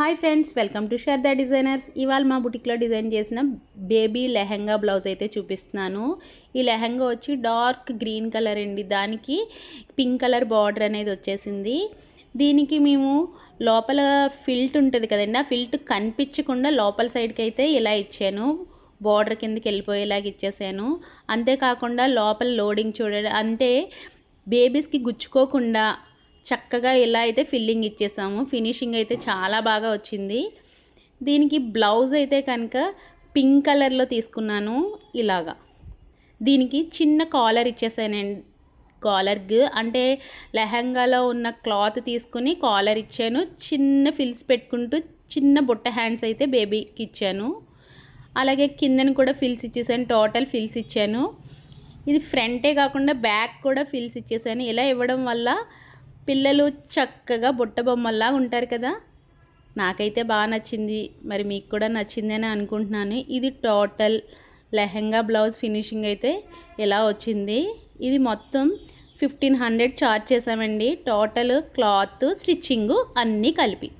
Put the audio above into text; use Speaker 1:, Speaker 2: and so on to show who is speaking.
Speaker 1: Hi friends, welcome to share the designers. ఇవాళ మా బుటిక్లో design చేసిన బేబీ లెహంగా బ్లౌజ్ అయితే చూపిస్తున్నాను. ఈ లెహంగా వచ్చి డార్క్ గ్రీన్ కలర్ అండి. దానికి పింక్ కలర్ బార్డర్ అనేది వచ్చేసింది. దీనికి మేము లోపల ఫిల్ట్ ఉంటుంది కదండి, ఆ ఫిల్ట్ కనిపించకుండా లోపల సైడ్కి అయితే ఇలా ఇచ్చాను. బార్డర్ కిందకి వెళ్ళిపోయేలాగా ఇచ్చేసాను. అంతేకాకుండా లోపల లోడింగ్ చూడండి, అంటే బేబీస్కి గుచ్చుకోకుండా చక్కగా ఇలా అయితే ఫిల్లింగ్ ఇచ్చేసాము. ఫినిషింగ్ అయితే చాలా బాగా వచ్చింది. దీనికి బ్లౌజ్ అయితే కనుక పింక్ కలర్లో తీసుకున్నాను. ఇలాగా దీనికి చిన్న కాలర్ ఇచ్చేసానండి. కాలర్గ్ అంటే లెహంగాలో ఉన్న క్లాత్ తీసుకుని కాలర్ ఇచ్చాను. చిన్న ఫిల్స్ పెట్టుకుంటూ చిన్న బుట్ట హ్యాండ్స్ అయితే బేబీకి ఇచ్చాను. అలాగే కిందను కూడా ఫిల్స్ ఇచ్చేసాను. టోటల్ ఫిల్స్ ఇచ్చాను. ఇది ఫ్రంటే కాకుండా బ్యాక్ కూడా ఫిల్స్ ఇచ్చేసాను. ఇలా ఇవ్వడం వల్ల పిల్లలు చక్కగా బుట్ట బొమ్మల్లా ఉంటారు కదా. నాకైతే బాగా నచ్చింది. మరి మీకు కూడా నచ్చిందని అనుకుంటున్నాను. ఇది టోటల్ లెహంగా బ్లౌజ్ ఫినిషింగ్ అయితే ఇలా వచ్చింది. ఇది మొత్తం 1500 చార్జ్ చేసామండి. టోటల్ క్లాత్ స్టిచ్చింగు అన్నీ కలిపి.